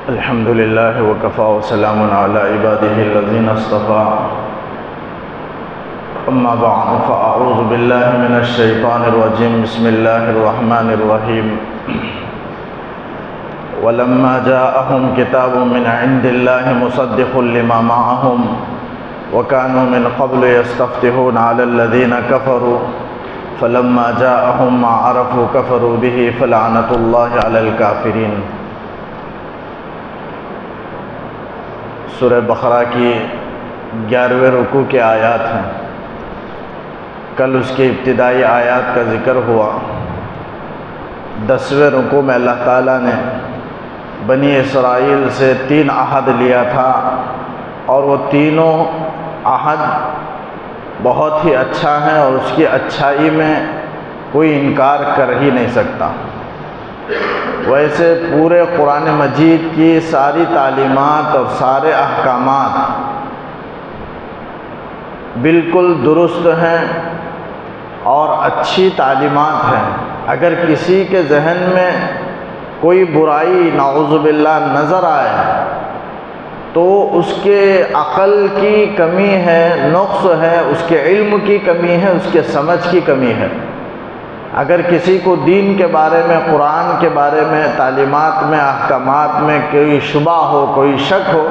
الحمد لله وكفى وسلام على عباده الذين اصطفى أما بعد فأعوذ بالله من الشيطان الرجيم بسم الله الرحمن الرحيم ولما جاءهم كتاب من عند الله مصدق لما معهم وكانوا من قبل يستفتحون على الذين كفروا فلما جاءهم ما عرفوا كفروا به فلعنة الله على الكافرين۔ سورہ بقرہ کی 11ویں رکوع کے آیات ہیں۔ کل اس کی ابتدائی آیات کا ذکر ہوا۔ 10ویں رکوع میں اللہ تعالیٰ نے بنی اسرائیل سے 3 عہد لیا تھا، اور وہ تینوں عہد بہت ہی اچھا ہے اور اس کی اچھائی میں کوئی انکار کر ہی نہیں سکتا۔ ویسے پورے قرآن مجید کی ساری تعلیمات اور سارے احکامات بالکل درست ہیں اور اچھی تعلیمات ہیں۔ اگر کسی کے ذہن میں کوئی برائی نعوذ باللہ نظر آئے تو اس کے عقل کی کمی ہے، نقص ہے، اس کے علم کی کمی ہے، اس کے سمجھ کی کمی ہے۔ اگر کسی کو دین کے بارے میں، قرآن کے بارے میں، تعلیمات میں، احکامات میں کوئی شبہ ہو، کوئی شک ہو،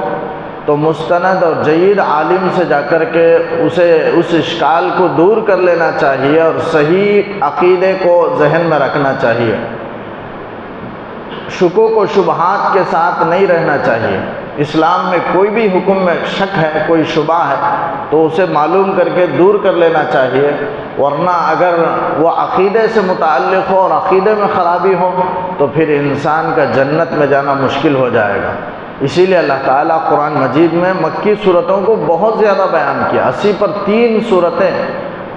تو مستند اور جید عالم سے جا کر کے اسے اس اشکال کو دور کر لینا چاہیے اور صحیح عقیدے کو ذہن میں رکھنا چاہیے۔ شکوک و شبہات کے ساتھ نہیں رہنا چاہیے۔ اسلام میں کوئی بھی حکم میں شک ہے، کوئی شبہ ہے تو اسے معلوم کر کے دور کر لینا چاہیے، ورنہ اگر وہ عقیدے سے متعلق ہو اور عقیدے میں خرابی ہو تو پھر انسان کا جنت میں جانا مشکل ہو جائے گا۔ اسی لیے اللہ تعالیٰ قرآن مجید میں مکی صورتوں کو بہت زیادہ بیان کیا۔ 80 پر 3 صورتیں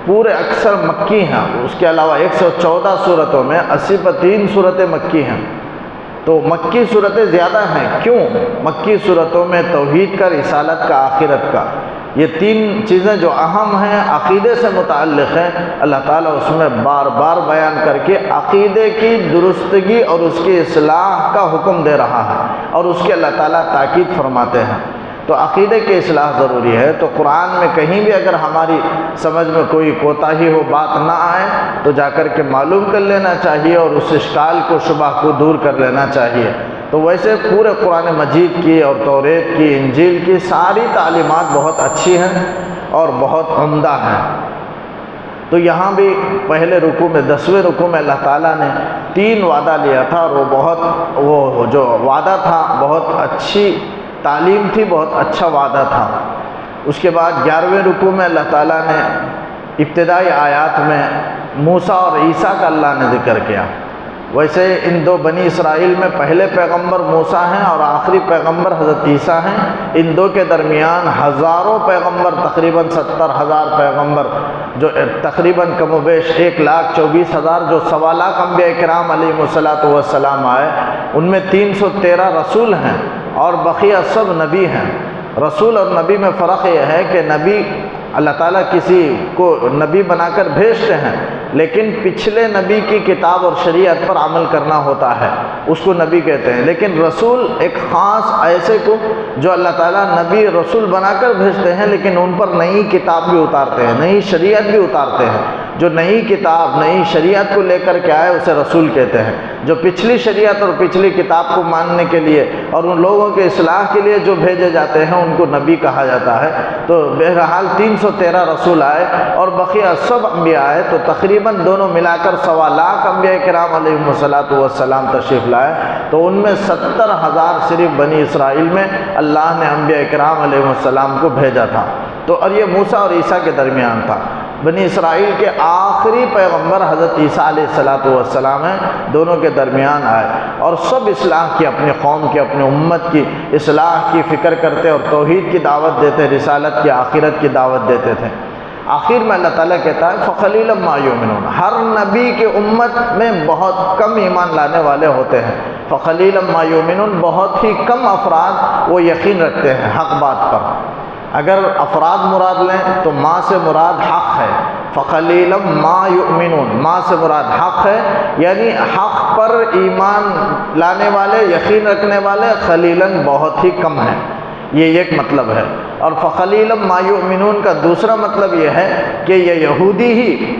پورے اکثر مکی ہیں، اس کے علاوہ 114 صورتوں میں 80 پر 3 صورتیں مکی ہیں۔ تو مکی صورتیں زیادہ ہیں، کیوں؟ مکی صورتوں میں توحید کا، رسالت کا، آخرت کا، یہ 3 چیزیں جو اہم ہیں، عقیدے سے متعلق ہیں، اللہ تعالیٰ اس میں بار بار بیان کر کے عقیدے کی درستگی اور اس کی اصلاح کا حکم دے رہا ہے، اور اس کے اللہ تعالیٰ تاکید فرماتے ہیں۔ تو عقیدے کی اصلاح ضروری ہے۔ تو قرآن میں کہیں بھی اگر ہماری سمجھ میں کوئی کوتاہی ہو، بات نہ آئے تو جا کر کے معلوم کر لینا چاہیے اور اس اشکال کو، شبہ کو دور کر لینا چاہیے۔ تو ویسے پورے قرآن مجید کی اور توریت کی، انجیل کی ساری تعلیمات بہت اچھی ہیں اور بہت عمدہ ہیں۔ تو یہاں بھی پہلے رکوع میں 10ویں رکوع میں اللہ تعالیٰ نے 3 وعدہ لیا تھا، اور وہ جو وعدہ تھا بہت اچھی تعلیم تھی، بہت اچھا وعدہ تھا۔ اس کے بعد 11ویں رکوع میں اللہ تعالیٰ نے ابتدائی آیات میں موسیٰ اور عیسیٰ کا اللہ نے ذکر کیا۔ ویسے ان 2 بنی اسرائیل میں پہلے پیغمبر موسیٰ ہیں اور آخری پیغمبر حضرت عیسیٰ ہیں۔ ان 2 کے درمیان ہزاروں پیغمبر، تقریباً 70,000 پیغمبر، جو تقریباً کم و بیش 1,24,000 جو 1.25 لاکھ انبیاء کرام علیہم السلام آئے، ان میں 313 رسول ہیں اور بقیہ سب نبی ہیں۔ رسول اور نبی میں فرق یہ ہے کہ نبی اللہ تعالیٰ کسی کو نبی بنا کر بھیجتے ہیں، لیکن پچھلے نبی کی کتاب اور شریعت پر عمل کرنا ہوتا ہے، اس کو نبی کہتے ہیں۔ لیکن رسول ایک خاص ایسے کو جو اللہ تعالیٰ نبی رسول بنا کر بھیجتے ہیں، لیکن ان پر نئی کتاب بھی اتارتے ہیں، نئی شریعت بھی اتارتے ہیں۔ جو نئی کتاب، نئی شریعت کو لے کر کے آئے اسے رسول کہتے ہیں۔ جو پچھلی شریعت اور پچھلی کتاب کو ماننے کے لیے اور ان لوگوں کے اصلاح کے لیے جو بھیجے جاتے ہیں ان کو نبی کہا جاتا ہے۔ تو بہرحال 313 رسول آئے اور بقیہ سب انبیاء آئے، تو تقریباً دونوں ملا کر 1.25 لاکھ انبیاء کرام علیہم السلام تشریف لائے۔ تو ان میں 70,000 صرف بنی اسرائیل میں اللہ نے انبیاء کرام علیہم السلام کو بھیجا تھا۔ تو اور یہ موسیٰ اور عیسیٰ کے درمیان تھا۔ بنی اسرائیل کے آخری پیغمبر حضرت عیسیٰ علیہ السلام ہیں، دونوں کے درمیان آئے اور سب اصلاح کی، اپنی قوم کی، اپنی امت کی اصلاح کی فکر کرتے اور توحید کی دعوت دیتے، رسالت کی، آخرت کی دعوت دیتے تھے۔ آخر میں اللہ تعالیٰ کہتا ہے فَقَلِيلًا مَا يُؤْمِنُونَ، ہر نبی کی امت میں بہت کم ایمان لانے والے ہوتے ہیں۔ فَقَلِيلًا مَا يُؤْمِنُونَ، بہت ہی کم افراد وہ یقین رکھتے ہیں حق بات پر۔ اگر افراد مراد لیں تو ماں سے مراد حق ہے، فقلیلا ما یؤمنون، ما سے مراد حق ہے، یعنی حق پر ایمان لانے والے، یقین رکھنے والے قلیلاً بہت ہی کم ہیں، یہ ایک مطلب ہے۔ اور فقلیلا ما یؤمنون کا دوسرا مطلب یہ ہے کہ یہ یہودی ہی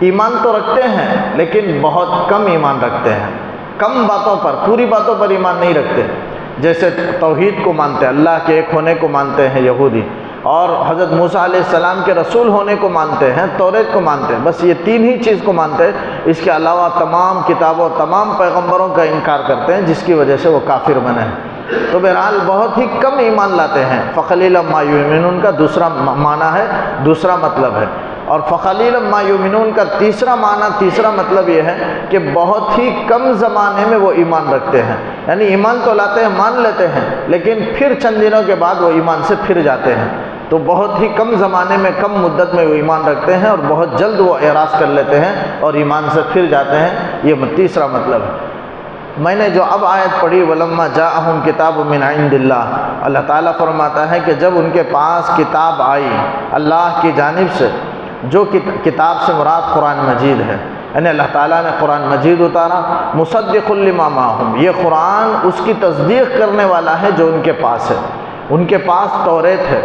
ایمان تو رکھتے ہیں لیکن بہت کم ایمان رکھتے ہیں، کم باتوں پر، پوری باتوں پر ایمان نہیں رکھتے۔ جیسے توحید کو مانتے ہیں، اللہ کے ایک ہونے کو مانتے ہیں یہودی، اور حضرت موسیٰ علیہ السلام کے رسول ہونے کو مانتے ہیں، توریت کو مانتے ہیں، بس یہ تین ہی چیز کو مانتے ہیں۔ اس کے علاوہ تمام کتابوں، تمام پیغمبروں کا انکار کرتے ہیں، جس کی وجہ سے وہ کافر بنے ہیں۔ تو بہرحال بہت ہی کم ایمان لاتے ہیں۔ فقلیلا ما یؤمنون کا دوسرا معنی ہے، دوسرا مطلب ہے۔ اور فقلیلا ما یؤمنون کا تیسرا معنی، تیسرا مطلب یہ ہے کہ بہت ہی کم زمانے میں وہ ایمان رکھتے ہیں، یعنی ایمان تو لاتے ہیں، مان لیتے ہیں، لیکن پھر چند دنوں کے بعد وہ ایمان سے پھر جاتے ہیں۔ تو بہت ہی کم زمانے میں، کم مدت میں وہ ایمان رکھتے ہیں، اور بہت جلد وہ اعراض کر لیتے ہیں اور ایمان سے پھر جاتے ہیں، یہ تیسرا مطلب ہے۔ میں نے جو اب آیت پڑھی وَلَمَّا جَاءَهُمْ كِتَابٌ مِّنْ عِندِ اللَّهِ، اللہ تعالیٰ فرماتا ہے کہ جب ان کے پاس کتاب آئی اللہ کی جانب سے، جو کتاب سے مراد قرآن مجید ہے، یعنی اللہ تعالیٰ نے قرآن مجید اتارا، مصدق لما معہم، یہ قرآن اس کی تصدیق کرنے والا ہے جو ان کے پاس ہے۔ ان کے پاس توریت ہے،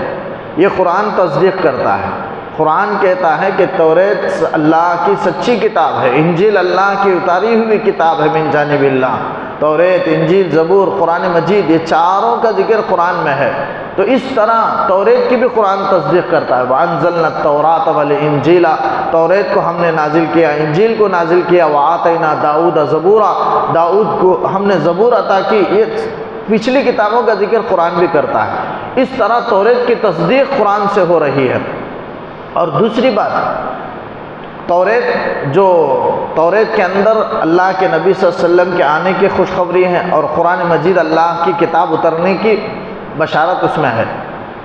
یہ قرآن تصدیق کرتا ہے۔ قرآن کہتا ہے کہ توریت اللہ کی سچی کتاب ہے، انجیل اللہ کی اتاری ہوئی کتاب ہے من جانب اللہ۔ توریت، انجیل، زبور، قرآن مجید، یہ چاروں کا ذکر قرآن میں ہے۔ تو اس طرح توریت کی بھی قرآن تصدیق کرتا ہے۔ وَأَنزَلْنَا التَّوْرَاةَ وَالْإِنجِيلَ، توریت کو ہم نے نازل کیا، انجیل کو نازل کیا۔ وَآتَيْنَا داؤد زبورا، داؤد کو ہم نے زبور عطا کی۔ یہ پچھلی کتابوں کا ذکر قرآن بھی کرتا ہے۔ اس طرح توریت کی تصدیق قرآن سے ہو رہی ہے۔ اور دوسری بات، توریت کے اندر اللہ کے نبی صلی اللہ علیہ وسلم کے آنے کی خوشخبری ہے، اور قرآن مجید اللہ کی کتاب اترنے کی بشارت اس میں ہے۔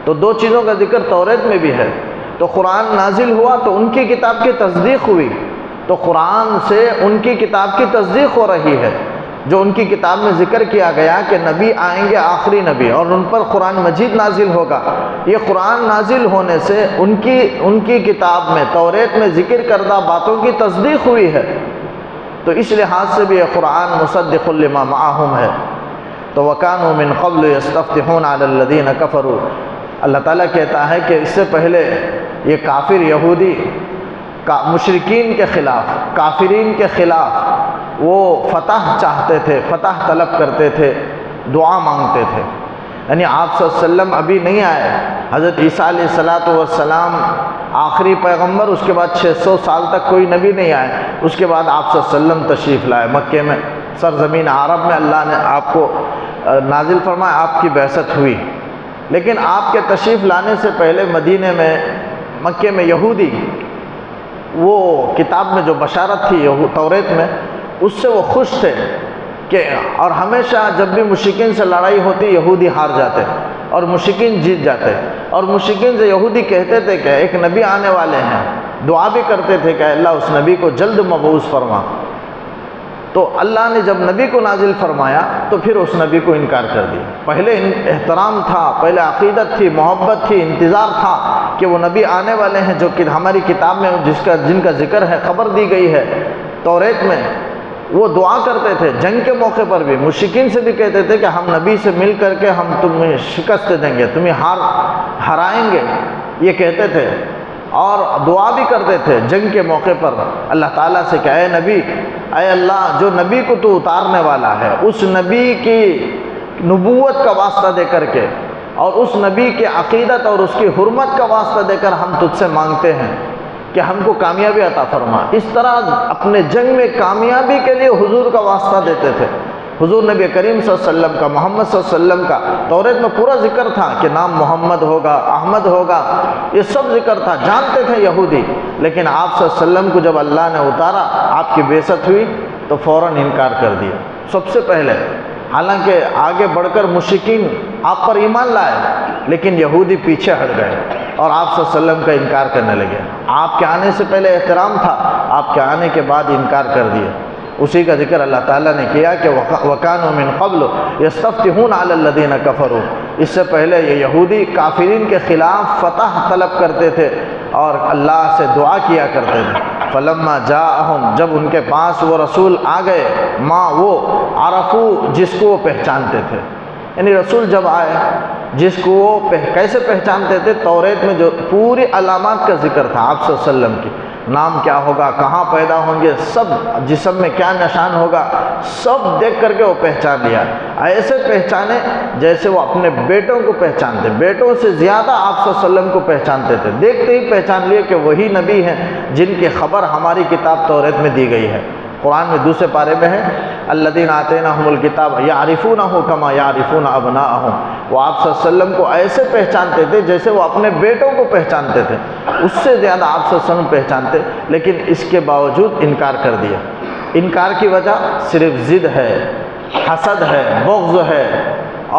تو دو چیزوں کا ذکر توریت میں بھی ہے۔ تو قرآن نازل ہوا تو ان کی کتاب کی تصدیق ہوئی، تو قرآن سے ان کی کتاب کی تصدیق ہو رہی ہے۔ جو ان کی کتاب میں ذکر کیا گیا کہ نبی آئیں گے، آخری نبی، اور ان پر قرآن مجید نازل ہوگا، یہ قرآن نازل ہونے سے ان کی کتاب میں، توریت میں ذکر کردہ باتوں کی تصدیق ہوئی ہے۔ تو اس لحاظ سے بھی یہ قرآن مصدق لما معہم ہے۔ تو وَكَانُوا مِن قَبْلُ يَسْتَفْتِحُونَ عَلَى الَّذِينَ كَفَرُوا، اللہ تعالیٰ کہتا ہے کہ اس سے پہلے یہ کافر یہودی مشرکین کے خلاف، کافرین کے خلاف وہ فتح چاہتے تھے، فتح طلب کرتے تھے، دعا مانگتے تھے۔ یعنی آپ صلی اللہ علیہ وسلم ابھی نہیں آئے، حضرت عیسیٰ علیہ السلام آخری پیغمبر، اس کے بعد 600 سال تک کوئی نبی نہیں آئے۔ اس کے بعد آپ صلی اللہ علیہ وسلم تشریف لائے مکے میں، سرزمین عرب میں اللہ نے آپ کو نازل فرمایا، آپ کی بعثت ہوئی۔ لیکن آپ کے تشریف لانے سے پہلے مدینے میں، مکے میں یہودی، وہ کتاب میں جو بشارت تھی توریت میں، اس سے وہ خوش تھے کہ، اور ہمیشہ جب بھی مشرکین سے لڑائی ہوتی یہودی ہار جاتے اور مشرکین جیت جاتے، اور مشرکین سے یہودی کہتے تھے کہ ایک نبی آنے والے ہیں، دعا بھی کرتے تھے کہ اللہ اس نبی کو جلد مبعوث فرما۔ تو اللہ نے جب نبی کو نازل فرمایا تو پھر اس نبی کو انکار کر دیا۔ پہلے احترام تھا، پہلے عقیدت تھی، محبت تھی، انتظار تھا کہ وہ نبی آنے والے ہیں جو کہ ہماری کتاب میں جن کا ذکر ہے، خبر دی گئی ہے توریت میں۔ وہ دعا کرتے تھے، جنگ کے موقع پر بھی مشرکین سے بھی کہتے تھے کہ ہم نبی سے مل کر کے ہم تمہیں شکست دیں گے، تمہیں ہرائیں گے، یہ کہتے تھے۔ اور دعا بھی کرتے تھے جنگ کے موقع پر اللہ تعالیٰ سے کہ اے نبی، اے اللہ، جو نبی کو تو اتارنے والا ہے، اس نبی کی نبوت کا واسطہ دے کر کے، اور اس نبی کی عقیدت اور اس کی حرمت کا واسطہ دے کر ہم تجھ سے مانگتے ہیں کہ ہم کو کامیابی عطا فرما۔ اس طرح اپنے جنگ میں کامیابی کے لیے حضور کا واسطہ دیتے تھے۔ حضور نبی کریم صلی اللہ علیہ وسلم کا، محمد صلی اللہ علیہ وسلم کا توریت میں پورا ذکر تھا کہ نام محمد ہوگا، احمد ہوگا، یہ سب ذکر تھا، جانتے تھے یہودی۔ لیکن آپ صلی اللہ علیہ وسلم کو جب اللہ نے اتارا، آپ کی بعثت ہوئی، تو فوراً انکار کر دیا سب سے پہلے۔ حالانکہ آگے بڑھ کر مشرکین آپ پر ایمان لائے، لیکن یہودی پیچھے ہٹ گئے اور آپ صلی اللہ علیہ وسلم کا انکار کرنے لگے۔ آپ کے آنے سے پہلے احترام تھا، آپ کے آنے کے بعد انکار کر دیا۔ اسی کا ذکر اللہ تعالیٰ نے کیا کہ وَكَانُوا مِن قَبْلُ يَسْتَفْتِحُونَ عَلَى الَّذِينَ كَفَرُوا، اس سے پہلے یہ یہودی کافرین کے خلاف فتح طلب کرتے تھے، اور اللہ سے دعا کیا کرتے تھے۔ فلما جاءہم، جب ان کے پاس وہ رسول آ گئے، ما وہ عرفو جس کو وہ پہچانتے تھے، یعنی رسول جب آئے جس کو وہ کیسے پہچانتے تھے، توریت میں جو پوری علامات کا ذکر تھا آپ صلی اللہ علیہ وسلم کی، نام کیا ہوگا، کہاں پیدا ہوں گے، سب جسم میں کیا نشان ہوگا، سب دیکھ کر کے وہ پہچان لیا، ایسے پہچانے جیسے وہ اپنے بیٹوں کو پہچانتے، بیٹوں سے زیادہ آپ صلی اللہ علیہ وسلم کو پہچانتے تھے، دیکھتے ہی پہچان لیے کہ وہی نبی ہیں جن کی خبر ہماری کتاب توریت میں دی گئی ہے۔ قرآن میں دوسرے پارے میں ہے الذین آتیناہم الکتاب یعرفونہ کما یعرفون ابناءہم، وہ آپ صلی اللہ علیہ وسلم کو ایسے پہچانتے تھے جیسے وہ اپنے بیٹوں کو پہچانتے تھے، اس سے زیادہ آپ صلی اللہ علیہ وسلم پہچانتے، لیکن اس کے باوجود انکار کر دیا۔ انکار کی وجہ صرف ضد ہے، حسد ہے، بغض ہے،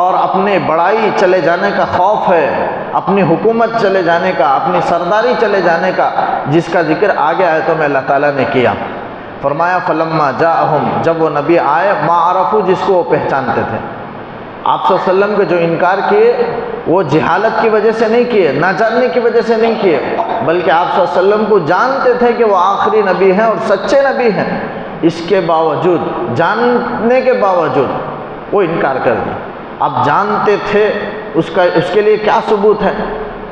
اور اپنے بڑائی چلے جانے کا خوف ہے، اپنی حکومت چلے جانے کا، اپنی سرداری چلے جانے کا، جس کا ذکر آگے آیتوں میں اللہ تعالیٰ نے کیا۔ فرمایا فلما جاءہم، جب وہ نبی آئے، ما عرفو جس کو وہ پہچانتے تھے۔ آپ صلی اللہ علیہ وسلم کے جو انکار کیے وہ جہالت کی وجہ سے نہیں کیے، نہ جاننے کی وجہ سے نہیں کیے، بلکہ آپ صلی اللہ علیہ وسلم کو جانتے تھے کہ وہ آخری نبی ہیں اور سچے نبی ہیں، اس کے باوجود، جاننے کے باوجود وہ انکار کر دیا۔ اب جانتے تھے، اس کے لیے کیا ثبوت ہے؟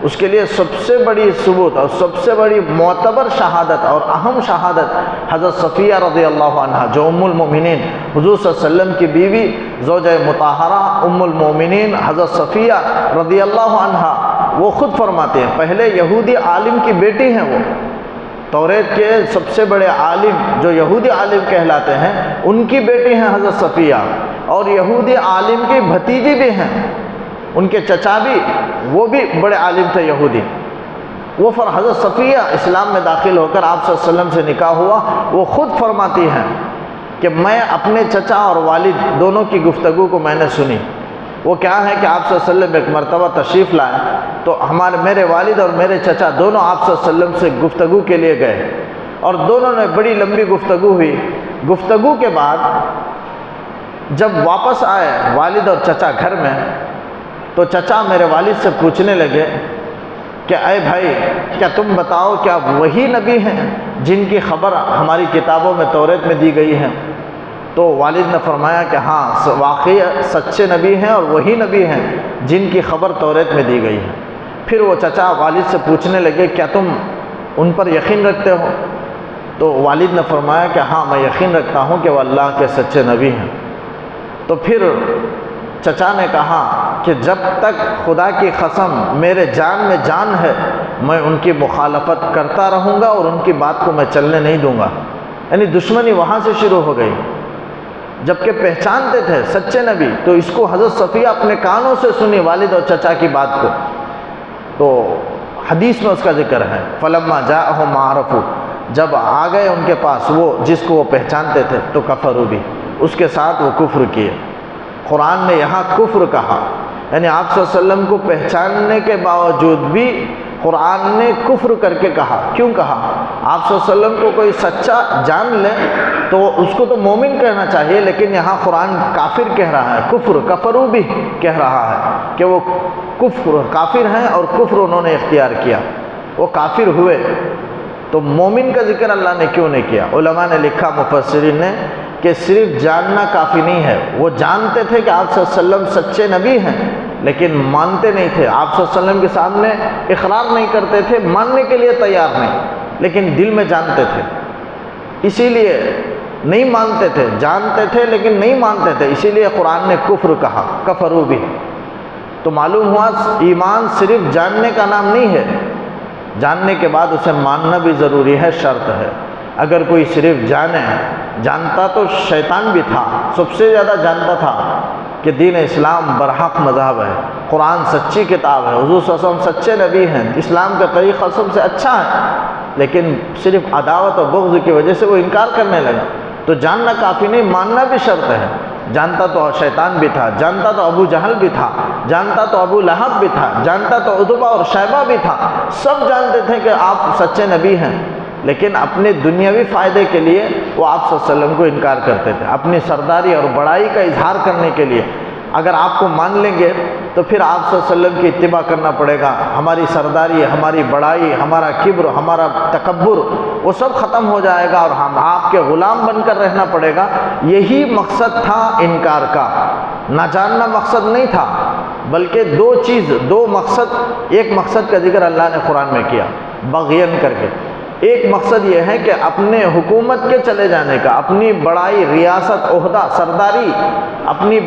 اس کے لیے سب سے بڑی ثبوت اور سب سے بڑی معتبر شہادت اور اہم شہادت حضرت صفیہ رضی اللہ عنہا، جو ام المومنین حضور صلی اللہ علیہ وسلم کی بیوی، زوجہ مطہرہ ام المومنین حضرت صفیہ رضی اللہ عنہا، وہ خود فرماتے ہیں، پہلے یہودی عالم کی بیٹی ہیں، وہ توریت کے سب سے بڑے عالم جو یہودی عالم کہلاتے ہیں ان کی بیٹی ہیں حضرت صفیہ، اور یہودی عالم کی بھتیجی بھی ہیں، ان کے چچا بھی وہ بھی بڑے عالم تھے یہودی۔ وہ حضرت صفیہ اسلام میں داخل ہو کر آپ صلی اللہ علیہ وسلم سے نکاح ہوا، وہ خود فرماتی ہیں کہ میں اپنے چچا اور والد دونوں کی گفتگو کو میں نے سنی۔ وہ کیا ہے کہ آپ صلی اللہ علیہ وسلم ایک مرتبہ تشریف لائے تو میرے والد اور میرے چچا دونوں آپ صلی اللہ علیہ وسلم سے گفتگو کے لیے گئے، اور دونوں نے بڑی لمبی گفتگو ہوئی۔ گفتگو کے بعد جب واپس آئے والد اور چچا گھر میں، تو چچا میرے والد سے پوچھنے لگے کہ اے بھائی، کیا تم بتاؤ کیا وہی نبی ہیں جن کی خبر ہماری کتابوں میں توریت میں دی گئی ہے؟ تو والد نے فرمایا کہ ہاں، واقعی سچے نبی ہیں اور وہی نبی ہیں جن کی خبر توریت میں دی گئی ہے۔ پھر وہ چچا والد سے پوچھنے لگے کیا تم ان پر یقین رکھتے ہو؟ تو والد نے فرمایا کہ ہاں، میں یقین رکھتا ہوں کہ وہ اللہ کے سچے نبی ہیں۔ تو پھر چچا نے کہا کہ جب تک خدا کی قسم میرے جان میں جان ہے، میں ان کی مخالفت کرتا رہوں گا اور ان کی بات کو میں چلنے نہیں دوں گا۔ یعنی دشمنی وہاں سے شروع ہو گئی۔ جبکہ پہچانتے تھے سچے نبی، تو اس کو حضرت صفیہ اپنے کانوں سے سنی والد اور چچا کی بات کو، تو حدیث میں اس کا ذکر ہے فلما جاءہم ما عرفوا، جب آ گئے ان کے پاس وہ جس کو وہ پہچانتے تھے، تو کفروا بھی، اس کے ساتھ وہ کفر کیے۔ قرآن نے یہاں کفر کہا، یعنی آپ صلی اللہ علیہ وسلم کو پہچاننے کے باوجود بھی قرآن نے کفر کر کے کہا۔ کیوں کہا؟ آپ صلی اللہ علیہ وسلم کو کوئی سچا جان لے تو اس کو تو مومن کہنا چاہیے، لیکن یہاں قرآن کافر کہہ رہا ہے، کفر، کفرو بھی کہہ رہا ہے کہ وہ کافر ہیں اور کفر انہوں نے اختیار کیا، وہ کافر ہوئے۔ تو مومن کا ذکر اللہ نے کیوں نہیں کیا؟ علماء نے لکھا، مفسرین نے، کہ صرف جاننا کافی نہیں ہے۔ وہ جانتے تھے کہ آپ صلی اللہ علیہ وسلم سچے نبی ہیں، لیکن مانتے نہیں تھے، آپ صلی اللہ علیہ وسلم کے سامنے اقرار نہیں کرتے تھے، ماننے کے لیے تیار نہیں، لیکن دل میں جانتے تھے، اسی لیے نہیں مانتے تھے، جانتے تھے لیکن نہیں مانتے تھے، اسی لیے قرآن نے کفر کہا، کفروا بھی۔ تو معلوم ہوا ایمان صرف جاننے کا نام نہیں ہے، جاننے کے بعد اسے ماننا بھی ضروری ہے، شرط ہے۔ اگر کوئی صرف جانتا تو شیطان بھی تھا، سب سے زیادہ جانتا تھا کہ دین اسلام برحق مذہب ہے، قرآن سچی کتاب ہے، حضور صلی اللہ علیہ وسلم سچے نبی ہیں، اسلام کا طریقہ سب سے اچھا ہے، لیکن صرف عداوت اور بغض کی وجہ سے وہ انکار کرنے لگا۔ تو جاننا کافی نہیں، ماننا بھی شرط ہے۔ جانتا تو شیطان بھی تھا، جانتا تو ابو جہل بھی تھا، جانتا تو ابو لہب بھی تھا، جانتا تو عتبہ اور شیبہ بھی تھا، سب جانتے تھے کہ آپ سچے نبی ہیں، لیکن اپنے دنیاوی فائدے کے لیے وہ آپ صلی اللہ علیہ وسلم کو انکار کرتے تھے، اپنی سرداری اور بڑائی کا اظہار کرنے کے لیے، اگر آپ کو مان لیں گے تو پھر آپ صلی اللہ علیہ وسلم کی اتباع کرنا پڑے گا، ہماری سرداری، ہماری بڑائی، ہمارا کبر، ہمارا تکبر وہ سب ختم ہو جائے گا اور ہم آپ کے غلام بن کر رہنا پڑے گا۔ یہی مقصد تھا انکار کا، نہ جاننا مقصد نہیں تھا، بلکہ دو مقصد، ایک مقصد کا ذکر اللہ نے قرآن میں کیا بغین کر کے، ایک مقصد یہ ہے کہ اپنے حکومت کے چلے جانے کا، اپنی بڑائی، ریاست، عہدہ، سرداری، اپنی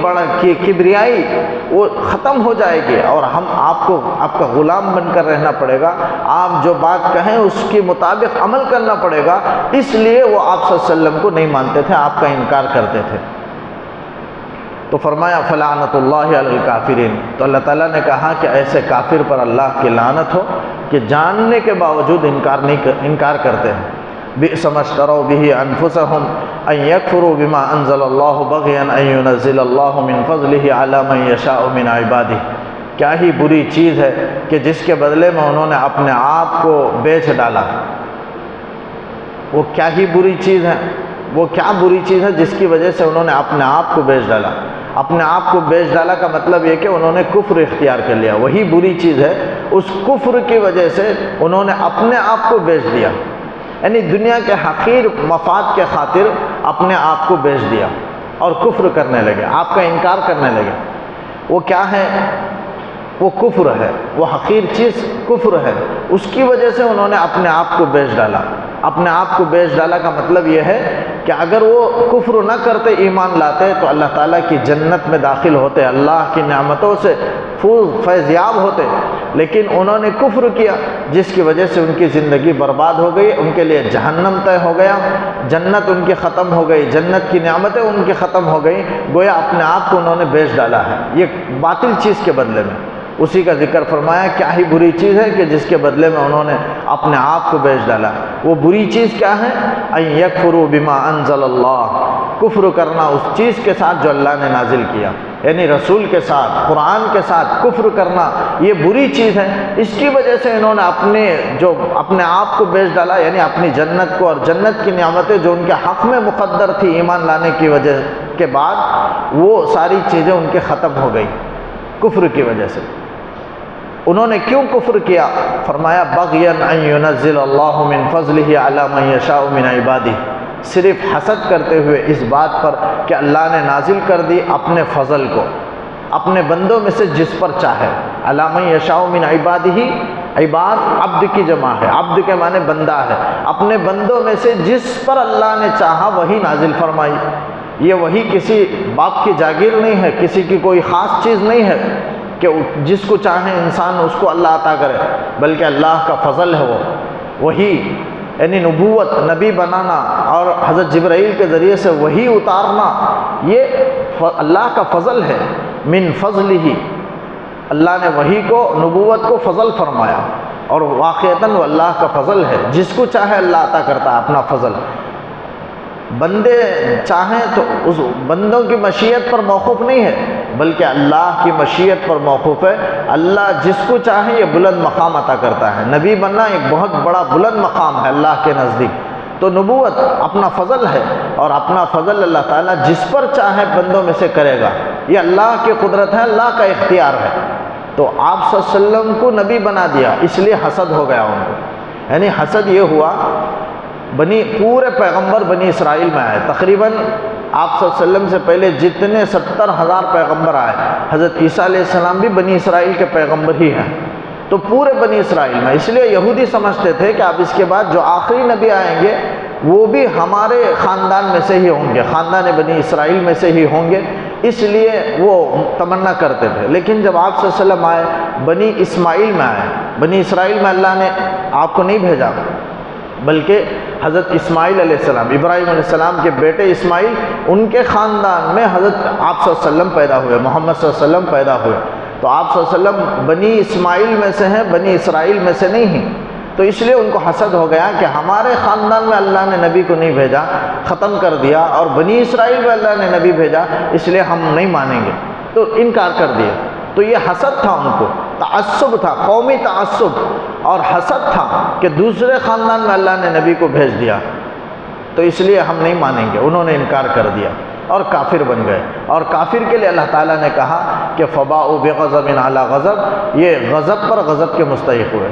کبریائی وہ ختم ہو جائے گی اور ہم آپ کا غلام بن کر رہنا پڑے گا، آپ جو بات کہیں اس کے مطابق عمل کرنا پڑے گا۔ اس لیے وہ آپ صلی اللہ علیہ وسلم کو نہیں مانتے تھے، آپ کا انکار کرتے تھے۔ تو فرمایا فلعنت اللہ علی الکافرین، تو اللہ تعالیٰ نے کہا کہ ایسے کافر پر اللہ کی لعنت ہو کہ جاننے کے باوجود انکار کرتے ہیں۔ بئس ما اشتروا به انفسهم ان يكفروا بما انزل الله بغيا ان ينزل الله من فضله على من يشاء من عباده، کیا ہی بری چیز ہے کہ جس کے بدلے میں انہوں نے اپنے آپ کو بیچ ڈالا۔ وہ کیا ہی بری چیز ہے، وہ کیا بری چیز ہے جس کی وجہ سے انہوں نے اپنے آپ کو بیچ ڈالا۔ اپنے آپ کو بیچ ڈالا کا مطلب یہ کہ انہوں نے کفر اختیار کر لیا، وہی بری چیز ہے۔ اس کفر کی وجہ سے انہوں نے اپنے آپ کو بیچ دیا، یعنی دنیا کے حقیر مفاد کے خاطر اپنے آپ کو بیچ دیا اور کفر کرنے لگے، آپ کا انکار کرنے لگے۔ وہ کیا ہے؟ وہ کفر ہے، وہ حقیر چیز کفر ہے، اس کی وجہ سے انہوں نے اپنے آپ کو بیچ ڈالا۔ اپنے آپ کو بیچ ڈالا کا مطلب یہ ہے کہ اگر وہ کفر نہ کرتے، ایمان لاتے تو اللہ تعالیٰ کی جنت میں داخل ہوتے، اللہ کی نعمتوں سے فیض یاب ہوتے، لیکن انہوں نے کفر کیا جس کی وجہ سے ان کی زندگی برباد ہو گئی، ان کے لیے جہنم طے ہو گیا، جنت ان کی ختم ہو گئی، جنت کی نعمتیں ان کی ختم ہو گئی، گویا اپنے آپ کو انہوں نے بیچ ڈالا ہے یہ باطل چیز کے بدلے میں۔ اسی کا ذکر فرمایا کیا ہی بری چیز ہے کہ جس کے بدلے میں انہوں نے اپنے آپ کو بیچ ڈالا۔ وہ بری چیز کیا ہے؟ ان یکفروا بما انزل اللہ، کفر کرنا اس چیز کے ساتھ جو اللہ نے نازل کیا، یعنی رسول کے ساتھ، قرآن کے ساتھ کفر کرنا یہ بری چیز ہے۔ اس کی وجہ سے انہوں نے اپنے آپ کو بیچ ڈالا، یعنی اپنی جنت کو اور جنت کی نعمتیں جو ان کے حق میں مقدر تھی ایمان لانے کی وجہ کے بعد، وہ ساری چیزیں ان کے ختم ہو گئی کفر کی وجہ سے۔ انہوں نے کیوں کفر کیا؟ فرمایا بغیا ان ينزل اللہ من فضلہ علی من یشاء من عبادہ، صرف حسد کرتے ہوئے اس بات پر کہ اللہ نے نازل کر دی اپنے فضل کو اپنے بندوں میں سے جس پر چاہے۔ علی من یشاء من عبادہ، عباد عبد کی جمع ہے، عبد کے معنی بندہ ہے، اپنے بندوں میں سے جس پر اللہ نے چاہا وہی نازل فرمائی۔ یہ وہی کسی باپ کی جاگیر نہیں ہے، کسی کی کوئی خاص چیز نہیں ہے کہ جس کو چاہے انسان اس کو اللہ عطا کرے، بلکہ اللہ کا فضل ہے۔ وہی یعنی نبوت، نبی بنانا اور حضرت جبرائیل کے ذریعے سے وہی اتارنا، یہ اللہ کا فضل ہے۔ من فضلہ، اللہ نے وہی کو، نبوت کو فضل فرمایا، اور واقعتاً وہ اللہ کا فضل ہے، جس کو چاہے اللہ عطا کرتا ہے اپنا فضل۔ بندے چاہیں تو اس بندوں کی مشیت پر موقوف نہیں ہے، بلکہ اللہ کی مشیت پر موقوف ہے۔ اللہ جس کو چاہے یہ بلند مقام عطا کرتا ہے۔ نبی بننا ایک بہت بڑا بلند مقام ہے اللہ کے نزدیک۔ تو نبوت اپنا فضل ہے، اور اپنا فضل اللہ تعالیٰ جس پر چاہے بندوں میں سے کرے گا، یہ اللہ کی قدرت ہے، اللہ کا اختیار ہے۔ تو آپ صلی اللہ علیہ وسلم کو نبی بنا دیا، اس لیے حسد ہو گیا ان کو، یعنی حسد یہ ہوا، پورے پیغمبر بنی اسرائیل میں آئے، تقریباً آپ صلی اللہ علیہ وسلم سے پہلے جتنے 70,000 پیغمبر آئے، حضرت عیسیٰ علیہ السلام بھی بنی اسرائیل کے پیغمبر ہی ہیں، تو پورے بنی اسرائیل میں، اس لیے یہودی سمجھتے تھے کہ اب اس کے بعد جو آخری نبی آئیں گے وہ بھی ہمارے خاندان میں سے ہی ہوں گے، خاندان بنی اسرائیل میں سے ہی ہوں گے، اس لیے وہ تمنا کرتے تھے۔ لیکن جب آپ صلی اللہ علیہ وسلم آئے، بنی اسماعیل میں آئے، بنی اسرائیل میں اللہ نے آپ کو نہیں بھیجا، بلکہ حضرت اسماعیل علیہ السلام، ابراہیم علیہ السلام کے بیٹے اسماعیل، ان کے خاندان میں حضرت آپ صلی اللہ علیہ وسلم پیدا ہوئے، محمد صلی اللہ علیہ وسلم پیدا ہوئے۔ تو آپ صلی اللہ علیہ وسلم بنی اسماعیل میں سے ہیں، بنی اسرائیل میں سے نہیں ہیں، تو اس لیے ان کو حسد ہو گیا کہ ہمارے خاندان میں اللہ نے نبی کو نہیں بھیجا، ختم کر دیا، اور بنی اسرائیل میں اللہ نے نبی بھیجا، اس لیے ہم نہیں مانیں گے، تو انکار کر دیا۔ تو یہ حسد تھا، ان کو تعصب تھا، قومی تعصب اور حسد تھا کہ دوسرے خاندان میں اللہ نے نبی کو بھیج دیا، تو اس لیے ہم نہیں مانیں گے، انہوں نے انکار کر دیا۔ اور کافر بن گئے۔ اور کافر کے لیے اللہ تعالیٰ نے کہا کہ فباؤ بغضب علی غضب، یہ غضب پر غضب کے مستحق ہوئے،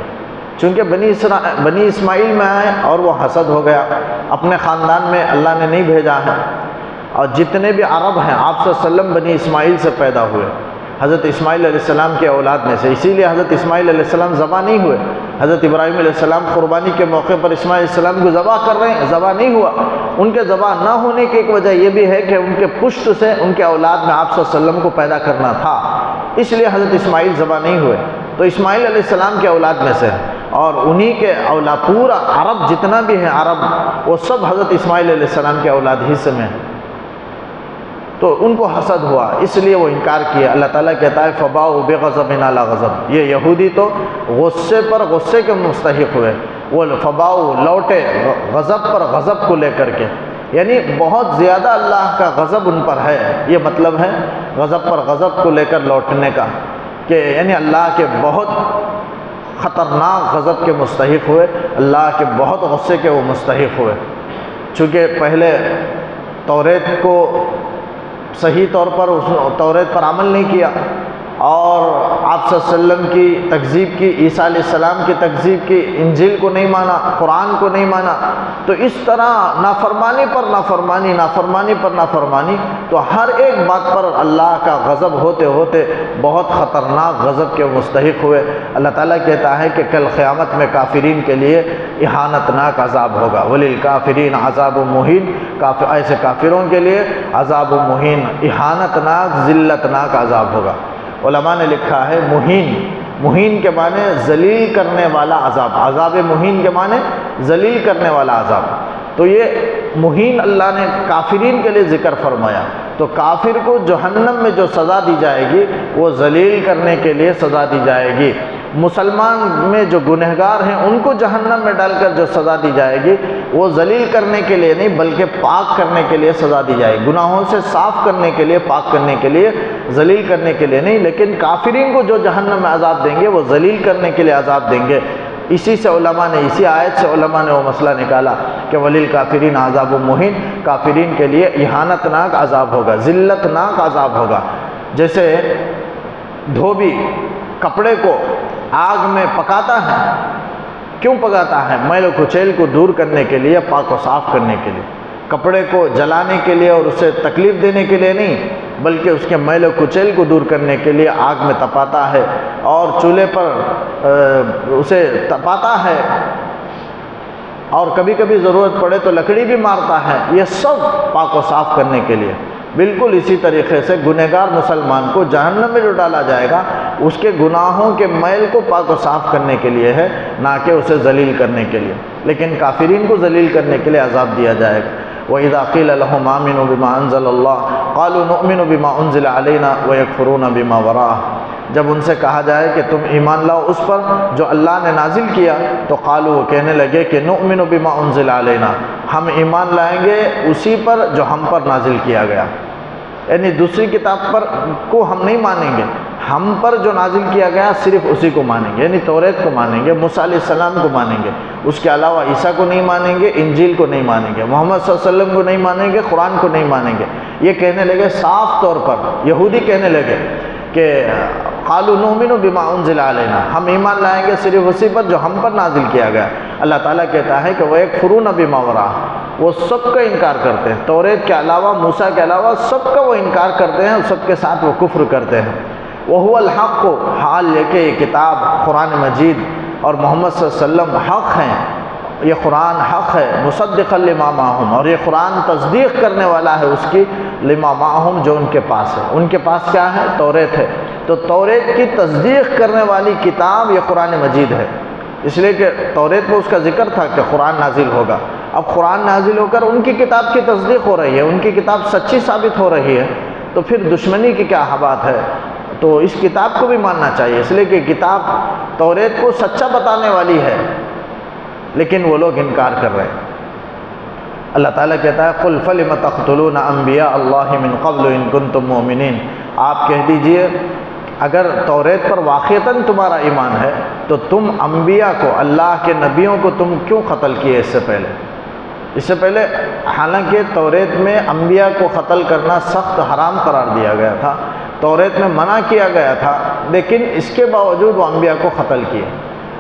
چونکہ بنی اسماعیل میں آئے اور وہ حسد ہو گیا، اپنے خاندان میں اللہ نے نہیں بھیجا ہے۔ اور جتنے بھی عرب ہیں آپ صلی اللہ علیہ وسلم بنی اسماعیل سے پیدا ہوئے، حضرت اسماعیل علیہ السلام کے اولاد میں سے، اسی لیے حضرت اسماعیل علیہ السلام ذبح نہیں ہوئے۔ حضرت ابراہیم علیہ السلام قربانی کے موقع پر اسماعیل علیہ السلام کو ذبح کر رہے ہیں، ذبح نہیں ہوا۔ ان کے ذبح نہ ہونے کی ایک وجہ یہ بھی ہے کہ ان کے پشت سے ان کے اولاد میں آپ صلی اللہ علیہ وسلم کو پیدا کرنا تھا، اس لیے حضرت اسماعیل ذبح نہیں ہوئے۔ تو اسماعیل علیہ السلام کے اولاد میں سے، اور انہی کے اولاد، پورا عرب جتنا بھی ہے عرب، وہ سب حضرت اسماعیل علیہ السلام کے اولاد ہی سے میں ہیں۔ تو ان کو حسد ہوا، اس لیے وہ انکار کیا۔ اللہ تعالیٰ کہتا ہے فباؤ بغضب علی غضب، یہ یہودی تو غصے پر غصے کے مستحق ہوئے، وہ فباؤ لوٹے غضب پر غضب کو لے کر کے، یعنی بہت زیادہ اللہ کا غضب ان پر ہے، یہ مطلب ہے غضب پر غضب کو لے کر لوٹنے کا، کہ یعنی اللہ کے بہت خطرناک غضب کے مستحق ہوئے، اللہ کے بہت غصے کے وہ مستحق ہوئے۔ چونکہ پہلے توریت کو صحیح طور پر اس توریت پر عمل نہیں کیا، اور آپ صلی اللہ علیہ وسلم کی تکذیب کی، عیسیٰ علیہ السلام کی تکذیب کی، انجیل کو نہیں مانا، قرآن کو نہیں مانا، تو اس طرح نافرمانی پر نافرمانی، نافرمانی پر نافرمانی، تو ہر ایک بات پر اللہ کا غضب ہوتے ہوتے بہت خطرناک غضب کے مستحق ہوئے۔ اللہ تعالیٰ کہتا ہے کہ کل قیامت میں کافرین کے لیے اہانت ناک عذاب ہوگا، وَلِلْكَافِرِينَ عَذَابٌ مُّهِينٌ، ایسے کافروں کے لیے عذاب مہین، اہانت ناک، ذلت ناک عذاب ہوگا۔ علماء نے لکھا ہے مہین کے معنی ذلیل کرنے والا عذاب، عذاب مہین کے معنی ذلیل کرنے والا عذاب۔ تو یہ مہین اللہ نے کافرین کے لیے ذکر فرمایا، تو کافر کو جہنم میں جو سزا دی جائے گی وہ ذلیل کرنے کے لیے سزا دی جائے گی۔ مسلمان میں جو گنہگار ہیں ان کو جہنم میں ڈال کر جو سزا دی جائے گی وہ ذلیل کرنے کے لیے نہیں بلکہ پاک کرنے کے لیے سزا دی جائے گی، گناہوں سے صاف کرنے کے لیے، پاک کرنے کے لیے، ذلیل کرنے کے لیے نہیں۔ لیکن کافرین کو جو جہنم میں عذاب دیں گے وہ ذلیل کرنے کے لیے عذاب دیں گے۔ اسی سے علماء نے، اسی آیت سے علماء نے وہ مسئلہ نکالا کہ وَلِلْكَافِرِينَ عَذَابٌ مُّهِينٌ، کافرین کے لیے اہانت ناک عذاب ہوگا، ذلت ناک عذاب ہوگا۔ جیسے دھوبی کپڑے کو آگ میں پکاتا ہے، کیوں پکاتا ہے؟ میل و کچیل کو دور کرنے کے لیے، پاک و صاف کرنے کے لیے، کپڑے کو جلانے کے لیے اور اسے تکلیف دینے کے لیے نہیں، بلکہ اس کے میل و کچیل کو دور کرنے کے لیے آگ میں تپاتا ہے، اور چولہے پر اسے تپاتا ہے، اور کبھی کبھی ضرورت پڑے تو لکڑی بھی مارتا ہے، یہ سب پاک و صاف کرنے کے لیے۔ بالکل اسی طریقے سے گنہگار مسلمان کو جہنم میں جو ڈالا جائے گا اس کے گناہوں کے میل کو پاک و صاف کرنے کے لیے ہے، نہ کہ اسے ذلیل کرنے کے لیے۔ لیکن کافرین کو ذلیل کرنے کے لیے عذاب دیا جائے گا۔ وَإِذَا قِيلَ لَهُمْ آمِنُوا بِمَا أَنزَلَ اللَّهُ قَالُوا نُؤْمِنُ بِمَا أُنزِلَ عَلَيْنَا وَيَكْفُرُونَ بِمَا وَرَاءَهُ، جب ان سے کہا جائے کہ تم ایمان لاؤ اس پر جو اللہ نے نازل کیا، تو قالوا، وہ کہنے لگے کہ نؤمن بما انزل علینا، ہم ایمان لائیں گے اسی پر جو ہم پر نازل کیا گیا، یعنی دوسری کتاب پر کو ہم نہیں مانیں گے، ہم پر جو نازل کیا گیا صرف اسی کو مانیں گے، یعنی توریت کو مانیں گے، موسیٰ علیہ السلام کو مانیں گے، اس کے علاوہ عیسیٰ کو نہیں مانیں گے، انجیل کو نہیں مانیں گے، محمد صلی اللہ علیہ وسلم کو نہیں مانیں گے، قرآن کو نہیں مانیں گے۔ یہ کہنے لگے صاف طور پر، یہودی کہنے لگے کہ قالوا نؤمن بما انزل علینا، ہم ایمان لائیں گے صرف اسی پر جو ہم پر نازل کیا گیا۔ اللہ تعالیٰ کہتا ہے کہ وَيَكْفُرُونَ بِمَا وَرَاءَهُ، وہ سب کا انکار کرتے ہیں، توریت کے علاوہ، موسیٰ کے علاوہ سب کا وہ انکار کرتے ہیں، سب کے ساتھ وہ کفر کرتے ہیں۔ وَهُوَ الْحَقُّ، حال یہ کہ یہ کتاب قرآن مجید اور محمد صلی اللہ علیہ وسلم حق ہیں، یہ قرآن حق ہے، مصدقا لما معہم، اور یہ قرآن تصدیق کرنے والا ہے اس کی لما معہم، جو ان کے پاس ہے۔ ان کے پاس کیا ہے؟ توریت ہے، تو توریت کی تصدیق کرنے والی کتاب یہ قرآن مجید ہے، اس لیے کہ توریت میں اس کا ذکر تھا کہ قرآن نازل ہوگا، اب قرآن نازل ہو کر ان کی کتاب کی تصدیق ہو رہی ہے، ان کی کتاب سچی ثابت ہو رہی ہے، تو پھر دشمنی کی کیا بات ہے؟ تو اس کتاب کو بھی ماننا چاہیے، اس لیے کہ کتاب توریت کو سچا بتانے والی ہے، لیکن وہ لوگ انکار کر رہے ہیں۔ اللہ تعالیٰ کہتا ہے قُلْ فَلِمَ تَقْتُلُونَ أَنْبِيَاءَ اللَّهِ مِنْ قَبْلُ إِن كُنتُم مُؤْمِنِينَ، آپ کہہ دیجئے اگر توریت پر واقعتاً تمہارا ایمان ہے تو تم انبیاء کو، اللہ کے نبیوں کو تم کیوں قتل کیے اس سے پہلے؟ اس سے پہلے حالانکہ توریت میں انبیاء کو قتل کرنا سخت حرام قرار دیا گیا تھا، توریت میں منع کیا گیا تھا، لیکن اس کے باوجود وہ انبیاء کو قتل کیے۔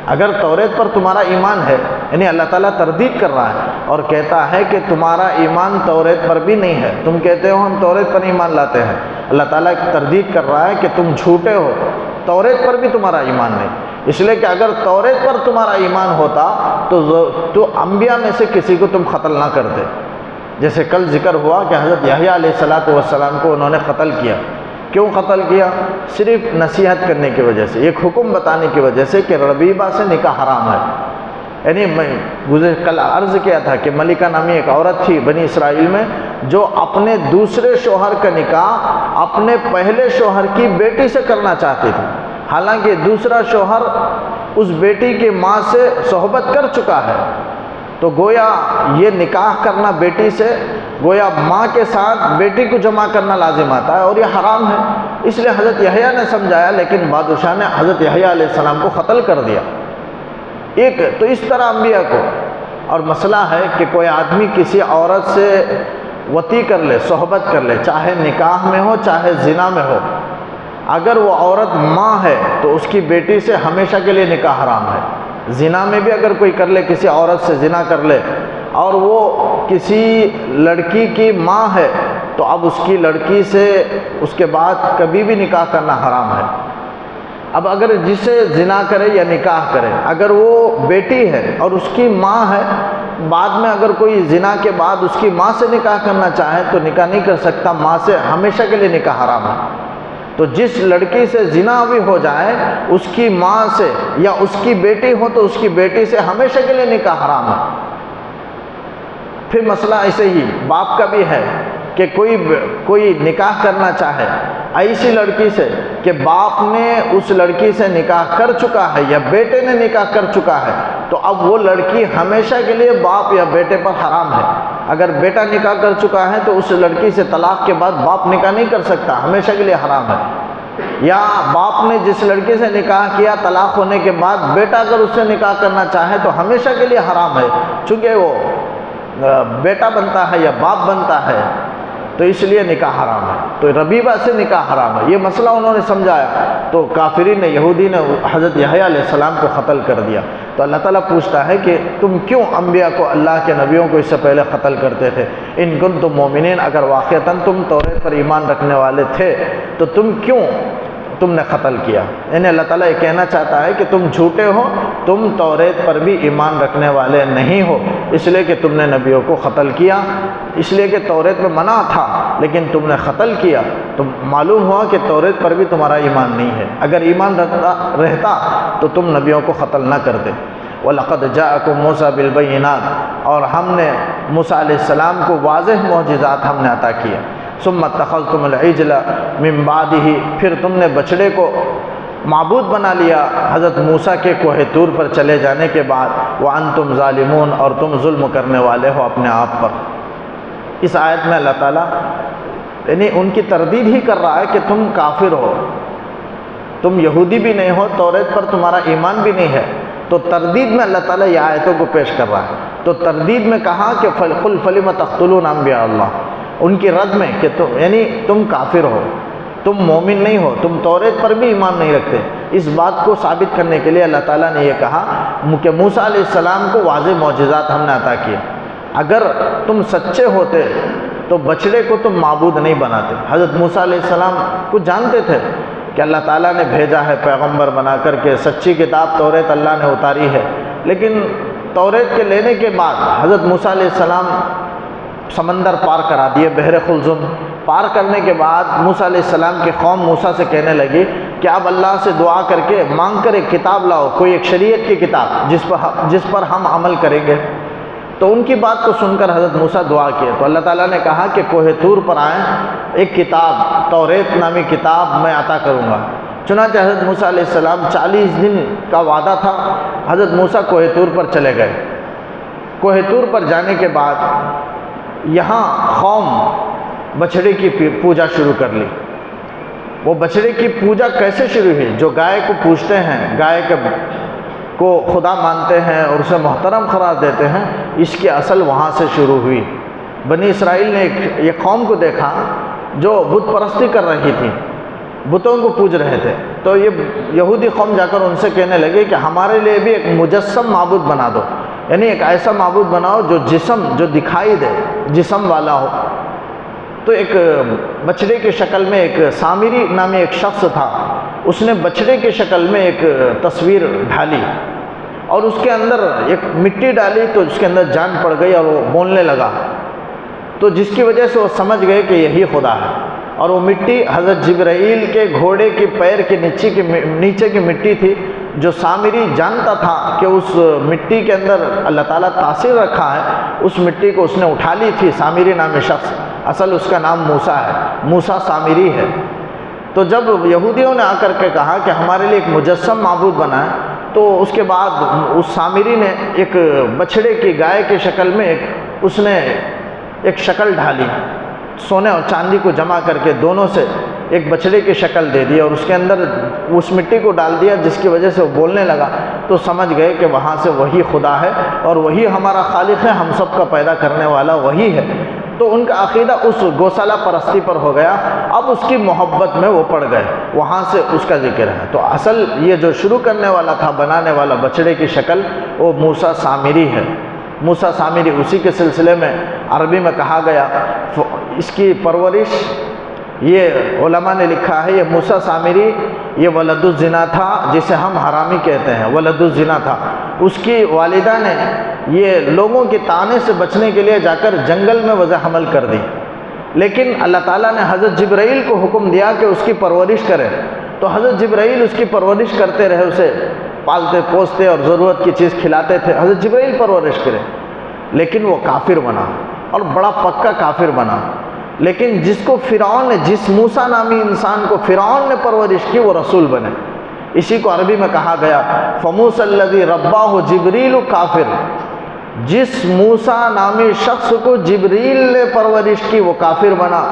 اگر توریت پر تمہارا ایمان ہے، یعنی اللہ تعالیٰ تردید کر رہا ہے اور کہتا ہے کہ تمہارا ایمان توریت پر بھی نہیں ہے، تم کہتے ہو ہم توریت پر ایمان لاتے ہیں، اللہ تعالیٰ تردید کر رہا ہے کہ تم جھوٹے ہو، توریت پر بھی تمہارا ایمان نہیں، اس لیے کہ اگر توریت پر تمہارا ایمان ہوتا تو انبیاء میں سے کسی کو تم قتل نہ کرتے۔ جیسے کل ذکر ہوا کہ حضرت یحییٰ علیہ السلام کو انہوں نے قتل کیا۔ کیوں قتل کیا؟ صرف نصیحت کرنے کی وجہ سے، ایک حکم بتانے کی وجہ سے کہ ربیبہ سے نکاح حرام ہے۔ یعنی میں کل عرض کیا تھا کہ ملکہ نامی ایک عورت تھی بنی اسرائیل میں جو اپنے دوسرے شوہر کا نکاح اپنے پہلے شوہر کی بیٹی سے کرنا چاہتی تھی، حالانکہ دوسرا شوہر اس بیٹی کی ماں سے صحبت کر چکا ہے، تو گویا یہ نکاح کرنا بیٹی سے، گویا ماں کے ساتھ بیٹی کو جمع کرنا لازم آتا ہے اور یہ حرام ہے۔ اس لیے حضرت یحییٰ نے سمجھایا، لیکن بادشاہ نے حضرت یحییٰ علیہ السلام کو قتل کر دیا۔ ایک تو اس طرح انبیاء کو، اور مسئلہ ہے کہ کوئی آدمی کسی عورت سے وطی کر لے، صحبت کر لے، چاہے نکاح میں ہو چاہے زنا میں ہو، اگر وہ عورت ماں ہے تو اس کی بیٹی سے ہمیشہ کے لیے نکاح حرام ہے۔ زنا میں بھی اگر کوئی کر لے، کسی عورت سے زنا کر لے اور وہ کسی لڑکی کی ماں ہے تو اب اس کی لڑکی سے اس کے بعد کبھی بھی نکاح کرنا حرام ہے۔ اب اگر جسے زنا کرے یا نکاح کرے، اگر وہ بیٹی ہے اور اس کی ماں ہے، بعد میں اگر کوئی زنا کے بعد اس کی ماں سے نکاح کرنا چاہے تو نکاح نہیں کر سکتا، ماں سے ہمیشہ کے لیے نکاح حرام ہے۔ تو جس لڑکی سے زنا بھی ہو جائے، اس کی ماں سے یا اس کی بیٹی ہو تو اس کی بیٹی سے ہمیشہ کے لیے نکاح حرام ہے۔ پھر مسئلہ ایسے ہی باپ کا بھی ہے کہ کوئی نکاح کرنا چاہے ایسی لڑکی سے کہ باپ نے اس لڑکی سے نکاح کر چکا ہے یا بیٹے نے نکاح کر چکا ہے، تو اب وہ لڑکی ہمیشہ کے لیے باپ یا بیٹے پر حرام ہے۔ اگر بیٹا نکاح کر چکا ہے تو اس لڑکی سے طلاق کے بعد باپ نکاح نہیں کر سکتا، ہمیشہ کے لیے حرام ہے۔ یا باپ نے جس لڑکی سے نکاح کیا، طلاق ہونے کے بعد بیٹا اگر اس سے نکاح کرنا چاہے تو ہمیشہ کے لیے حرام ہے، چونکہ وہ بیٹا بنتا ہے یا باپ بنتا ہے، تو اس لیے نکاح حرام ہے۔ تو ربیبہ سے نکاح حرام ہے، یہ مسئلہ انہوں نے سمجھایا، تو کافرین نے، یہودی نے حضرت یحییٰ علیہ السلام کو قتل کر دیا۔ تو اللہ تعالیٰ پوچھتا ہے کہ تم کیوں انبیاء کو، اللہ کے نبیوں کو اس سے پہلے قتل کرتے تھے؟ ان کنتم مومنین، اگر واقعتاً تم توریت پر ایمان رکھنے والے تھے تو تم نے قتل کیا۔ یعنی اللہ تعالیٰ یہ کہنا چاہتا ہے کہ تم جھوٹے ہو، تم توریت پر بھی ایمان رکھنے والے نہیں ہو، اس لیے کہ تم نے نبیوں کو قتل کیا، اس لیے کہ توریت میں منع تھا لیکن تم نے قتل کیا، تو معلوم ہوا کہ توریت پر بھی تمہارا ایمان نہیں ہے۔ اگر ایمان رہتا تو تم نبیوں کو قتل نہ کرتے۔ وَلَقَدْ جَاءَكُم مُوسَىٰ بِالْبَيِّنَاتِ، اور ہم نے موسیٰ علیہ السلام کو واضح معجزات ہم نے عطا کیے۔ ثُمَّ اتَّخَذْتُمُ الْعِجْلَ مِن بَعْدِهِ، پھر تم نے بچڑے کو معبود بنا لیا حضرت موسیٰ کے کوہ طور پر چلے جانے کے بعد۔ وَأَنْتُمْ ظَالِمُونَ، اور تم ظلم کرنے والے ہو اپنے آپ پر۔ اس آیت میں اللہ تعالیٰ یعنی ان کی تردید ہی کر رہا ہے کہ تم کافر ہو، تم یہودی بھی نہیں ہو، توریت پر تمہارا ایمان بھی نہیں ہے، تو تردید میں اللہ تعالیٰ یہ آیتوں کو پیش کر رہا ہے۔ تو تردید میں کہا کہ قُلْ فَلِمَ تَقْتُلُونَ أَنْبِيَاءَ اللَّهِ، ان کی رد میں کہ یعنی تم کافر ہو، تم مومن نہیں ہو، تم توریت پر بھی ایمان نہیں رکھتے۔ اس بات کو ثابت کرنے کے لیے اللہ تعالیٰ نے یہ کہا کہ موسیٰ علیہ السلام کو واضح معجزات ہم نے عطا کیے۔ اگر تم سچے ہوتے تو بچڑے کو تم معبود نہیں بناتے۔ حضرت موسیٰ علیہ السلام کو جانتے تھے کہ اللہ تعالیٰ نے بھیجا ہے پیغمبر بنا کر کے، سچی کتاب توریت اللہ نے اتاری ہے، لیکن توریت کے لینے کے بعد حضرت موسیٰ علیہ السلام سمندر پار کرا دیے، بحر خلزم پار کرنے کے بعد موسیٰ علیہ السلام کی قوم موسیٰ سے کہنے لگی کہ اب اللہ سے دعا کر کے مانگ کر ایک کتاب لاؤ، کوئی ایک شریعت کی کتاب جس پر ہم عمل کریں گے۔ تو ان کی بات کو سن کر حضرت موسیٰ دعا کیے، تو اللہ تعالیٰ نے کہا کہ کوہ طور پر آئیں، ایک کتاب توریت نامی کتاب میں عطا کروں گا۔ چنانچہ حضرت موسیٰ علیہ السلام 40 دن کا وعدہ تھا، حضرت موسیٰ کوہ طور پر چلے گئے۔ کوہ طور پر جانے کے بعد یہاں قوم بچڑے کی پوجا شروع کر لی۔ وہ بچڑے کی پوجا کیسے شروع ہوئی؟ جو گائے کو پوجتے ہیں، گائے کے کو خدا مانتے ہیں اور اسے محترم قرار دیتے ہیں، اس کی اصل وہاں سے شروع ہوئی۔ بنی اسرائیل نے ایک قوم کو دیکھا جو بت پرستی کر رہی تھی، بتوں کو پوج رہے تھے، تو یہ یہودی قوم جا کر ان سے کہنے لگے کہ ہمارے لیے بھی ایک مجسم معبود بنا دو، یعنی ایک ایسا معبود بناؤ جو دکھائی دے، جسم والا ہو۔ تو ایک بچڑے کی شکل میں ایک سامری نامی ایک شخص تھا، اس نے بچڑے کی شکل میں ایک تصویر ڈھالی اور اس کے اندر ایک مٹی ڈالی، تو اس کے اندر جان پڑ گئی اور وہ بولنے لگا، تو جس کی وجہ سے وہ سمجھ گئے کہ یہی خدا ہے۔ اور وہ مٹی حضرت جبرائیل کے گھوڑے کے پیر کے نیچے کی مٹی تھی، جو سامری جانتا تھا کہ اس مٹی کے اندر اللہ تعالیٰ تاثیر رکھا ہے، اس مٹی کو اس نے اٹھا لی تھی۔ سامری نامی شخص، اصل اس کا نام موسیٰ ہے، موسیٰ سامری ہے۔ تو جب یہودیوں نے آ کر کے کہا کہ ہمارے لیے ایک مجسم معبود بنا ہے، تو اس کے بعد اس سامری نے ایک بچڑے کی گائے کی شکل میں اس نے ایک شکل ڈھالی، سونے اور چاندی کو جمع کر کے دونوں سے ایک بچڑے کی شکل دے دی اور اس کے اندر اس مٹی کو ڈال دیا، جس کی وجہ سے وہ بولنے لگا۔ تو سمجھ گئے کہ وہاں سے وہی خدا ہے اور وہی ہمارا خالق ہے، ہم سب کا پیدا کرنے والا وہی ہے۔ تو ان کا عقیدہ اس گوسالہ پرستی پر ہو گیا، اب اس کی محبت میں وہ پڑ گئے، وہاں سے اس کا ذکر ہے۔ تو اصل یہ جو شروع کرنے والا تھا، بنانے والا بچڑے کی شکل، وہ موسیٰ سامری ہے۔ موسیٰ سامری، اسی کے سلسلے میں عربی میں کہا گیا، اس کی پرورش یہ علماء نے لکھا ہے، یہ موسیٰ سامری یہ ولد الزنا تھا، جسے ہم حرامی کہتے ہیں، ولد الزنا تھا۔ اس کی والدہ نے یہ لوگوں کے طعنے سے بچنے کے لیے جا کر جنگل میں وضع حمل کر دی، لیکن اللہ تعالیٰ نے حضرت جبرائیل کو حکم دیا کہ اس کی پرورش کرے، تو حضرت جبرائیل اس کی پرورش کرتے رہے، اسے پالتے پوستے اور ضرورت کی چیز کھلاتے تھے، حضرت جبرائیل پرورش کرے، لیکن وہ کافر بنا اور بڑا پکا کافر بنا۔ لیکن جس کو فرعون نے، جس موسیٰ نامی انسان کو فرعون نے پرورش کی، وہ رسول بنے۔ اسی کو عربی میں کہا گیا فموسیٰ الذی رباہ جبریل کافر، جس موسیٰ نامی شخص کو جبریل نے پرورش کی وہ کافر بنا۔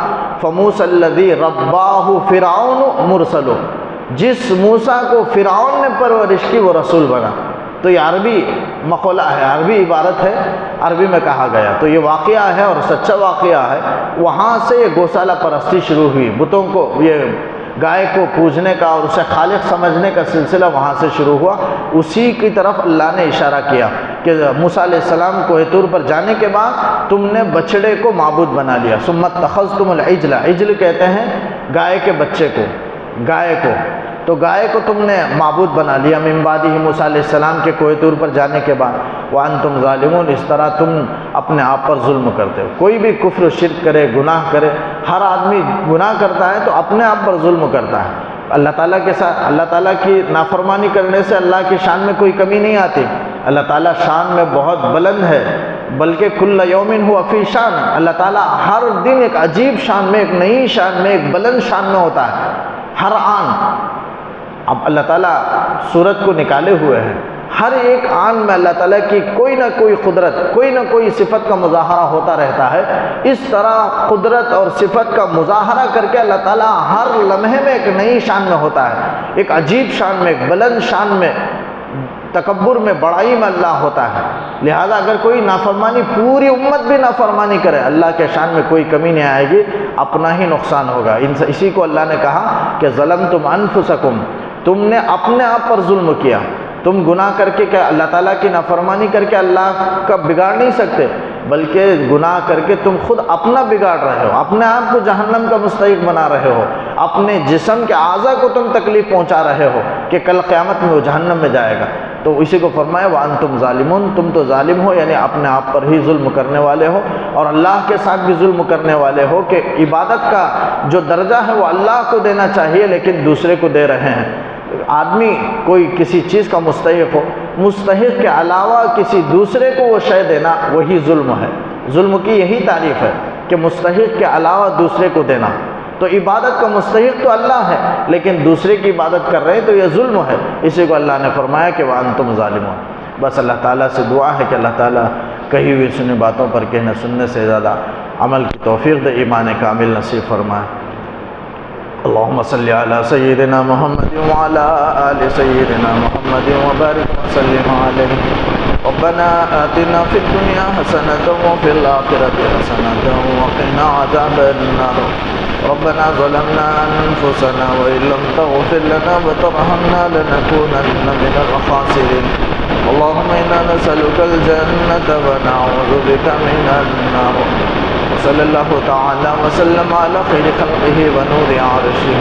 فموسیٰ الذی رباہ فرعون مرسل، جس موسیٰ کو فرعون نے پرورش کی وہ رسول بنا۔ تو یہ عربی مقولہ ہے، عربی عبارت ہے، عربی میں کہا گیا، تو یہ واقعہ ہے اور سچا واقعہ ہے۔ وہاں سے یہ گوسالہ پرستی شروع ہوئی، بتوں کو، یہ گائے کو پوجنے کا اور اسے خالق سمجھنے کا سلسلہ وہاں سے شروع ہوا۔ اسی کی طرف اللہ نے اشارہ کیا کہ موسیٰ علیہ السلام کوہ طور پر جانے کے بعد تم نے بچڑے کو معبود بنا لیا۔ ثم اتخذتم العجل، عجل کہتے ہیں گائے کے بچے کو، گائے کو، تو گائے کو تم نے معبود بنا لیا من بعدہ، موسیٰ علیہ السلام کے کوہ طور پر جانے کے بعد۔ وانتم ظالمون، اس طرح تم اپنے آپ پر ظلم کرتے ہو۔ کوئی بھی کفر شرک کرے، گناہ کرے، ہر آدمی گناہ کرتا ہے تو اپنے آپ پر ظلم کرتا ہے۔ اللہ تعالیٰ کے ساتھ، اللہ تعالیٰ کی نافرمانی کرنے سے اللہ کی شان میں کوئی کمی نہیں آتی۔ اللہ تعالیٰ شان میں بہت بلند ہے، بلکہ کل یوم ہوا فی شان، اللہ تعالیٰ ہر دن ایک عجیب شان میں، ایک نئی شان میں، ایک بلند شان میں ہوتا ہے ہر آن۔ اب اللہ تعالیٰ سورج کو نکالے ہوئے ہیں، ہر ایک آن میں اللہ تعالیٰ کی کوئی نہ کوئی قدرت، کوئی نہ کوئی صفت کا مظاہرہ ہوتا رہتا ہے۔ اس طرح قدرت اور صفت کا مظاہرہ کر کے اللہ تعالیٰ ہر لمحے میں ایک نئی شان میں ہوتا ہے، ایک عجیب شان میں، ایک بلند شان میں، تکبر میں، بڑائی میں اللہ ہوتا ہے۔ لہذا اگر کوئی نافرمانی، پوری امت بھی نافرمانی کرے، اللہ کے شان میں کوئی کمی نہیں آئے گی، اپنا ہی نقصان ہوگا۔ اسی کو اللہ نے کہا کہ ظلمتم انفسکم، تم نے اپنے آپ پر ظلم کیا۔ تم گناہ کر کے کیا اللہ تعالیٰ کی نافرمانی کر کے اللہ کا بگاڑ نہیں سکتے، بلکہ گناہ کر کے تم خود اپنا بگاڑ رہے ہو، اپنے آپ کو جہنم کا مستحق بنا رہے ہو، اپنے جسم کے اعضاء کو تم تکلیف پہنچا رہے ہو کہ کل قیامت میں وہ جہنم میں جائے گا۔ تو اسی کو فرمایا وَأَنْتُمْ ظَالِمُونَ، تم تو ظالم ہو، یعنی اپنے آپ پر ہی ظلم کرنے والے ہو اور اللہ کے ساتھ بھی ظلم کرنے والے ہو کہ عبادت کا جو درجہ ہے وہ اللہ کو دینا چاہیے لیکن دوسرے کو دے رہے ہیں۔ آدمی کوئی کسی چیز کا مستحق ہو، مستحق کے علاوہ کسی دوسرے کو وہ شے دینا، وہی ظلم ہے۔ ظلم کی یہی تعریف ہے کہ مستحق کے علاوہ دوسرے کو دینا۔ تو عبادت کا مستحق تو اللہ ہے لیکن دوسرے کی عبادت کر رہے ہیں تو یہ ظلم ہے۔ اسی کو اللہ نے فرمایا کہ وَأَنْتُمْ ظَالِمُونَ۔ بس اللہ تعالیٰ سے دعا ہے کہ اللہ تعالیٰ کہی ہوئی سنی باتوں پر کہنے سننے سے زیادہ عمل کی توفیق دے، ایمان کامل نصیب فرمائے۔ اللهم صل على سيدنا محمد وعلى آل سيدنا محمد وبارك وسلم عليه. ربنا آتنا في الدنيا حسنة وفي الآخرة حسنة وقنا عذاب النار. ربنا ظلمنا أنفسنا وإن لم تغفر لنا وترحمنا لنكونن من الخاسرين. اللهم إنا نسألك الجنة ونعوذ بك من النار. وصلى الله تعالى وسلم على خير خلقه ونور عرشه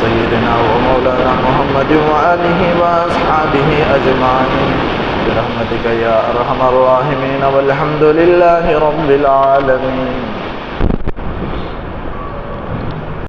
سيدنا ومولانا محمد وآله وأصحابه أجمعين برحمتك يا أرحم الراحمين والحمد لله رب العالمين.